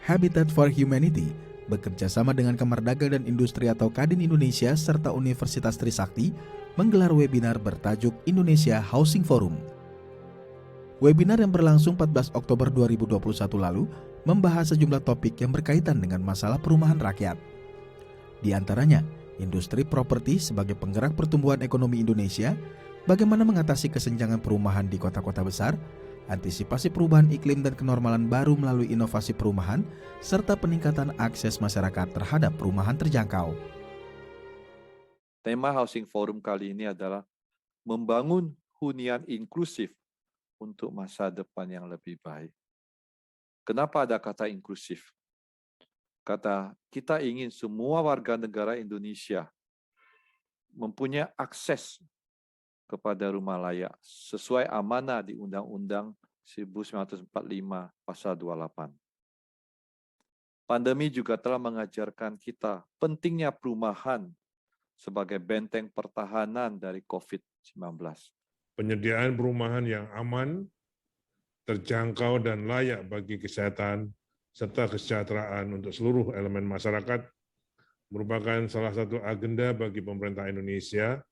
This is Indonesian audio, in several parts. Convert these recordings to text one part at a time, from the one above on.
Habitat for Humanity bekerja sama dengan Kamar Dagang dan Industri atau Kadin Indonesia serta Universitas Trisakti menggelar webinar bertajuk Indonesia Housing Forum. Webinar yang berlangsung 14 Oktober 2021 lalu membahas sejumlah topik yang berkaitan dengan masalah perumahan rakyat. Di antaranya, industri properti sebagai penggerak pertumbuhan ekonomi Indonesia, bagaimana mengatasi kesenjangan perumahan di kota-kota besar, antisipasi perubahan iklim dan kenormalan baru melalui inovasi perumahan, serta peningkatan akses masyarakat terhadap perumahan terjangkau. Tema Housing Forum kali ini adalah membangun hunian inklusif untuk masa depan yang lebih baik. Kenapa ada kata inklusif? Kata kita ingin semua warga negara Indonesia mempunyai akses kepada rumah layak sesuai amanah di Undang-Undang 1945 Pasal 28. Pandemi juga telah mengajarkan kita pentingnya perumahan sebagai benteng pertahanan dari COVID-19. Penyediaan perumahan yang aman, terjangkau dan layak bagi kesehatan serta kesejahteraan untuk seluruh elemen masyarakat merupakan salah satu agenda bagi pemerintah Indonesia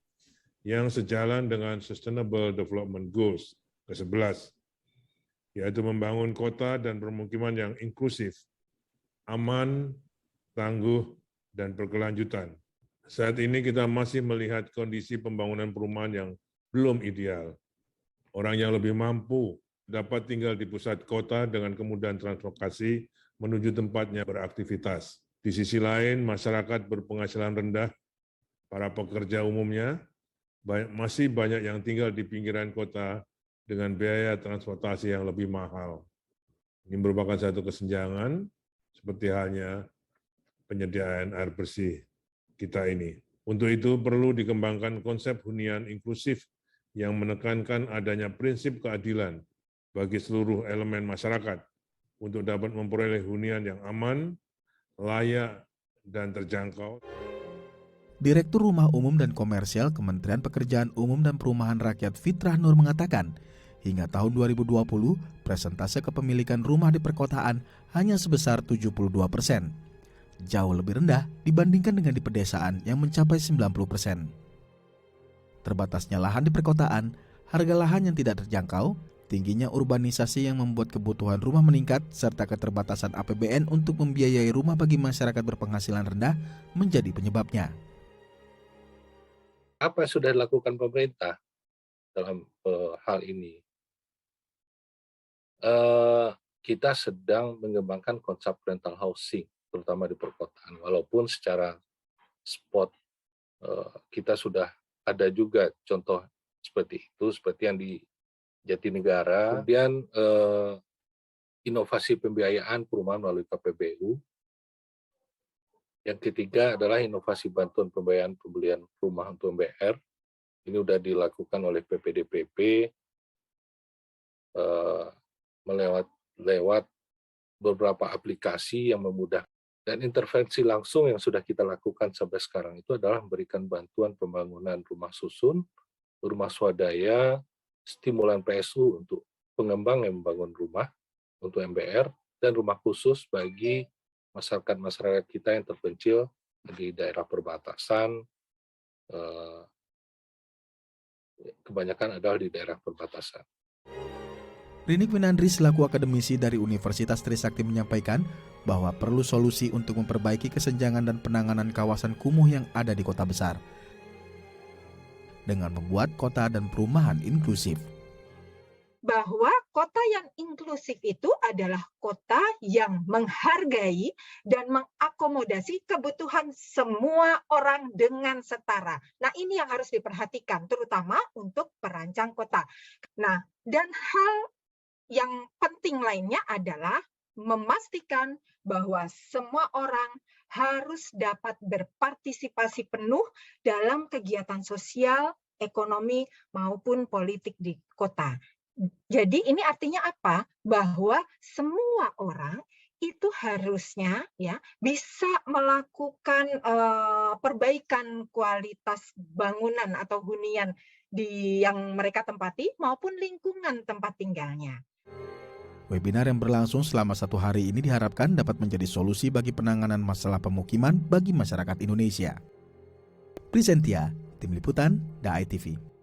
yang sejalan dengan Sustainable Development Goals ke-11, yaitu membangun kota dan permukiman yang inklusif, aman, tangguh, dan berkelanjutan. Saat ini kita masih melihat kondisi pembangunan perumahan yang belum ideal. Orang yang lebih mampu dapat tinggal di pusat kota dengan kemudahan transportasi menuju tempatnya beraktivitas. Di sisi lain, masyarakat berpenghasilan rendah, para pekerja umumnya, masih banyak yang tinggal di pinggiran kota dengan biaya transportasi yang lebih mahal. Ini merupakan satu kesenjangan, seperti halnya penyediaan air bersih kita ini. Untuk itu perlu dikembangkan konsep hunian inklusif yang menekankan adanya prinsip keadilan bagi seluruh elemen masyarakat untuk dapat memperoleh hunian yang aman, layak, dan terjangkau. Direktur Rumah Umum dan Komersial Kementerian Pekerjaan Umum dan Perumahan Rakyat Fitrah Nur mengatakan, hingga tahun 2020, persentase kepemilikan rumah di perkotaan hanya sebesar 72%. Jauh lebih rendah dibandingkan dengan di pedesaan yang mencapai 90%. Terbatasnya lahan di perkotaan, harga lahan yang tidak terjangkau, tingginya urbanisasi yang membuat kebutuhan rumah meningkat, serta keterbatasan APBN untuk membiayai rumah bagi masyarakat berpenghasilan rendah menjadi penyebabnya. Apa yang sudah dilakukan pemerintah dalam hal ini? Kita sedang mengembangkan konsep rental housing, terutama di perkotaan. Walaupun secara spot kita sudah ada juga contoh seperti itu, seperti yang di Jatinegara. Kemudian inovasi pembiayaan perumahan melalui KPBU. Yang ketiga adalah inovasi bantuan pembiayaan pembelian rumah untuk MBR. Ini sudah dilakukan oleh PPDPP lewat beberapa aplikasi yang memudahkan. Dan intervensi langsung yang sudah kita lakukan sampai sekarang itu adalah memberikan bantuan pembangunan rumah susun, rumah swadaya, stimulan PSU untuk pengembang yang membangun rumah untuk MBR, dan rumah khusus bagi masyarakat kita yang terpencil di daerah perbatasan, kebanyakan adalah di daerah perbatasan. Rinik Winandri selaku akademisi dari Universitas Trisakti menyampaikan bahwa perlu solusi untuk memperbaiki kesenjangan dan penanganan kawasan kumuh yang ada di kota besar dengan membuat kota dan perumahan inklusif. Bahwa kota yang inklusif itu adalah kota yang menghargai dan mengakomodasi kebutuhan semua orang dengan setara. Nah, ini yang harus diperhatikan, terutama untuk perancang kota. Nah, dan hal yang penting lainnya adalah memastikan bahwa semua orang harus dapat berpartisipasi penuh dalam kegiatan sosial, ekonomi, maupun politik di kota. Jadi ini artinya apa? Bahwa semua orang itu harusnya ya bisa melakukan perbaikan kualitas bangunan atau hunian yang mereka tempati maupun lingkungan tempat tinggalnya. Webinar yang berlangsung selama 1 hari ini diharapkan dapat menjadi solusi bagi penanganan masalah pemukiman bagi masyarakat Indonesia. Presentia, Tim Liputan, DAI TV.